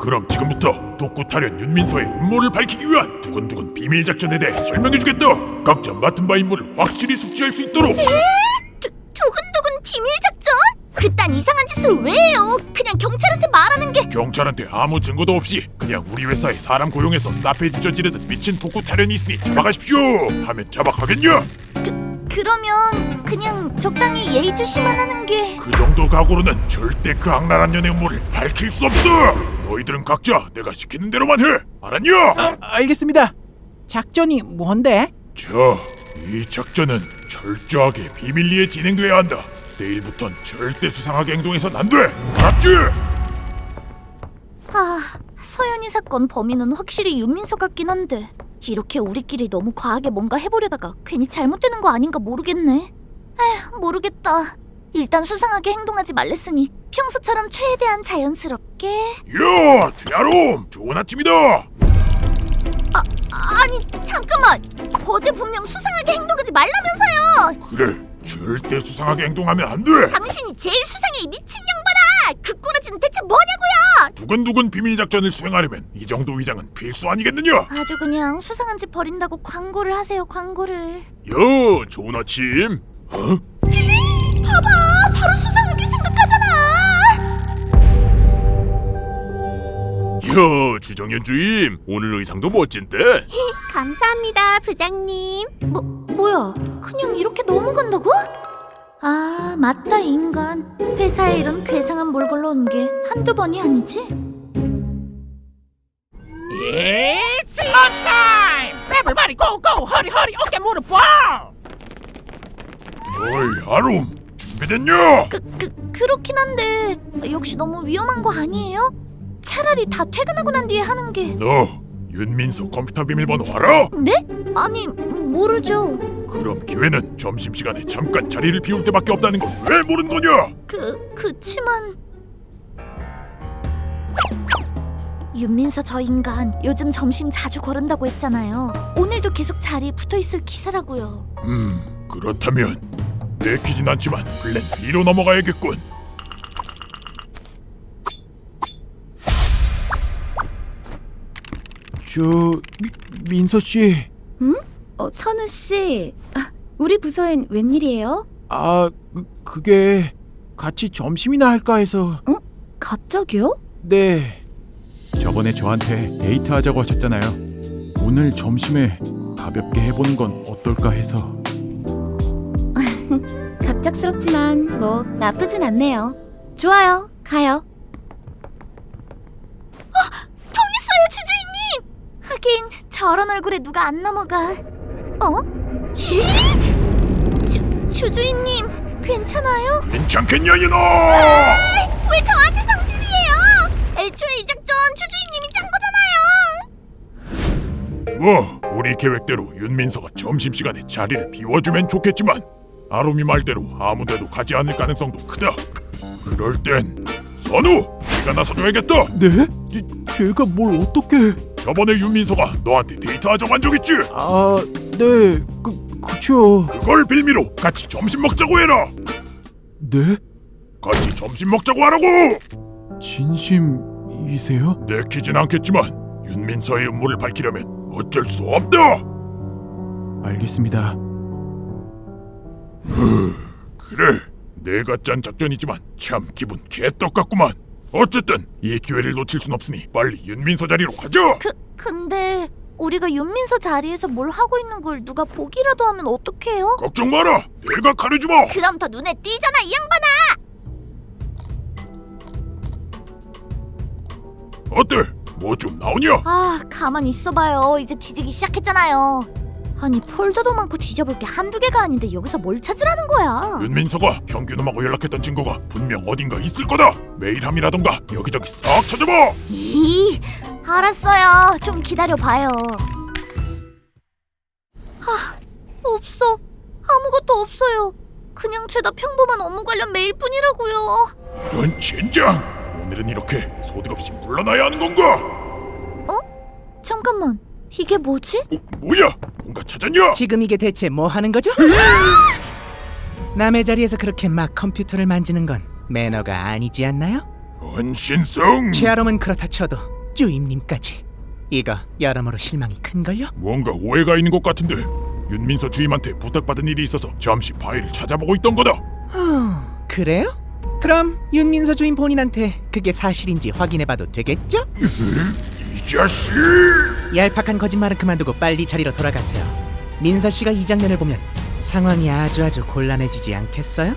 그럼 지금부터 독구타련 윤민서의 음모를 밝히기 위한 두근두근 비밀 작전에 대해 설명해주겠다. 각자 맡은 바 임무를 확실히 숙지할 수 있도록. 두근두근 비밀 작전? 그딴 이상한 짓을 왜 해요? 그냥 경찰한테 말하는 게. 경찰한테 아무 증거도 없이 그냥 우리 회사에 사람 고용해서 사페지 저지르듯 미친 독구타련이 있으니 잡아가십시오 하면 잡아가겠냐? 그러면 그냥 적당히 예의주시만 하는 게. 그 정도 각오로는 절대 그 악랄한 년의 음모를 밝힐 수 없어. 너희들은 각자 내가 시키는 대로만 해. 알았냐? 알겠습니다. 작전이 뭔데? 자, 이 작전은 철저하게 비밀리에 진행돼야 한다. 내일부턴 절대 수상하게 행동해선 안 돼. 알았지? 서연이 사건 범인은 확실히 윤민서 같긴 한데 이렇게 우리끼리 너무 과하게 뭔가 해보려다가 괜히 잘못되는 거 아닌가 모르겠네. 모르겠다. 일단 수상하게 행동하지 말랬으니 평소처럼 최대한 자연스럽게. 야, 최아롬, 좋은 아침이다. 아니 잠깐만. 어제 분명 수상하게 행동하지 말라면서요. 그래, 절대 수상하게 행동하면 안 돼. 당신이 제일 수상해, 이 미친 양반아. 그 꼬라지는 대체 뭐냐고요. 두근두근 비밀 작전을 수행하려면 이 정도 위장은 필수 아니겠느냐? 아주 그냥 수상한 짓 버린다고 광고를 하세요, 광고를. 야, 좋은 아침. 봐봐, 바로 수상하게 생각하잖아. 야, 주정현 주임, 오늘 의상도 멋진데? 감사합니다, 부장님. 뭐야? 그냥 이렇게 넘어간다고? 아, 맞다, 인간. 회사에 이런 괴상한 몰골로 온 게 한두 번이 아니지? It's lunch time! Everybody go go! 허리 허리 어깨 무릎 봐! 어이, 아롬, 준비됐냐? 그렇긴 한데 역시 너무 위험한 거 아니에요? 차라리 다 퇴근하고 난 뒤에 하는 게. 너 윤민서 컴퓨터 비밀번호 알아? 네? 아니, 모르죠. 그럼 기회는 점심시간에 잠깐 자리를 비울 때밖에 없다는 걸 왜 모르는 거냐? 그치만 윤민서 저 인간 요즘 점심 자주 거른다고 했잖아요. 오늘도 계속 자리에 붙어있을 기사라고요. 그렇다면 내키진 않지만 플랜 B로 넘어가야겠군. 민서 씨. 선우 씨, 우리 부서엔 웬일이에요? 그게 같이 점심이나 할까 해서. 갑자기요? 네. 저번에 저한테 데이트하자고 하셨잖아요. 오늘 점심에 가볍게 해보는 건 어떨까 해서. 갑작스럽지만 뭐 나쁘진 않네요. 좋아요, 가요. 통했어요, 주주인님. 하긴 저런 얼굴에 누가 안 넘어가. 주주인님 괜찮아요? 괜찮겠냐 이놈? 왜 저한테 성질이에요? 애초에 이 작전 주주인님이 짠 거잖아요. 뭐 우리 계획대로 윤민서가 점심시간에 자리를 비워주면 좋겠지만 아롬이 말대로 아무데도 가지 않을 가능성도 크다. 그럴 땐 선우, 네가 나서줘야겠다. 네? 제가 뭘 어떻게? 저번에 윤민서가 너한테 데이트하자고 한 적 있지? 네. 그쵸. 그걸 빌미로 같이 점심 먹자고 해라. 네? 같이 점심 먹자고 하라고. 진심이세요? 내키진 않겠지만 윤민서의 음모를 밝히려면 어쩔 수 없다. 알겠습니다. 그래, 내가 짠 작전이지만 참 기분 개떡 같구만. 어쨌든 이 기회를 놓칠 순 없으니 빨리 윤민서 자리로 가자. 근데 우리가 윤민서 자리에서 뭘 하고 있는 걸 누가 보기라도 하면 어떡해요? 걱정 마라, 내가 가려주마. 그럼 더 눈에 띄잖아, 이 양반아. 어때? 뭐 좀 나오냐? 가만히 있어봐요. 이제 뒤지기 시작했잖아요. 아니, 폴더도 많고 뒤져볼 게 한두 개가 아닌데 여기서 뭘 찾으라는 거야? 윤민서가 형규놈하고 연락했던 증거가 분명 어딘가 있을 거다. 메일함이라던가 여기저기 싹 찾아봐. 알았어요. 좀 기다려봐요. 없어. 아무것도 없어요. 그냥 죄다 평범한 업무 관련 메일뿐이라고요. 이런 젠장! 오늘은 이렇게 소득 없이 물러나야 하는 건가? 잠깐만. 이게 뭐지? 뭐야? 뭔가 찾았냐? 지금 이게 대체 뭐 하는 거죠? 남의 자리에서 그렇게 막 컴퓨터를 만지는 건 매너가 아니지 않나요? 헌신성. 최아롬은 그렇다 쳐도 주임님까지. 이거 여러모로 실망이 큰걸요? 뭔가 오해가 있는 것 같은데 윤민서 주임한테 부탁받은 일이 있어서 잠시 파일을 찾아보고 있던 거다. 그래요? 그럼 윤민서 주임 본인한테 그게 사실인지 확인해봐도 되겠죠? 이 자식! 얄팍한 거짓말은 그만두고 빨리 자리로 돌아가세요. 민서 씨가 이 장면을 보면 상황이 아주 곤란해지지 않겠어요?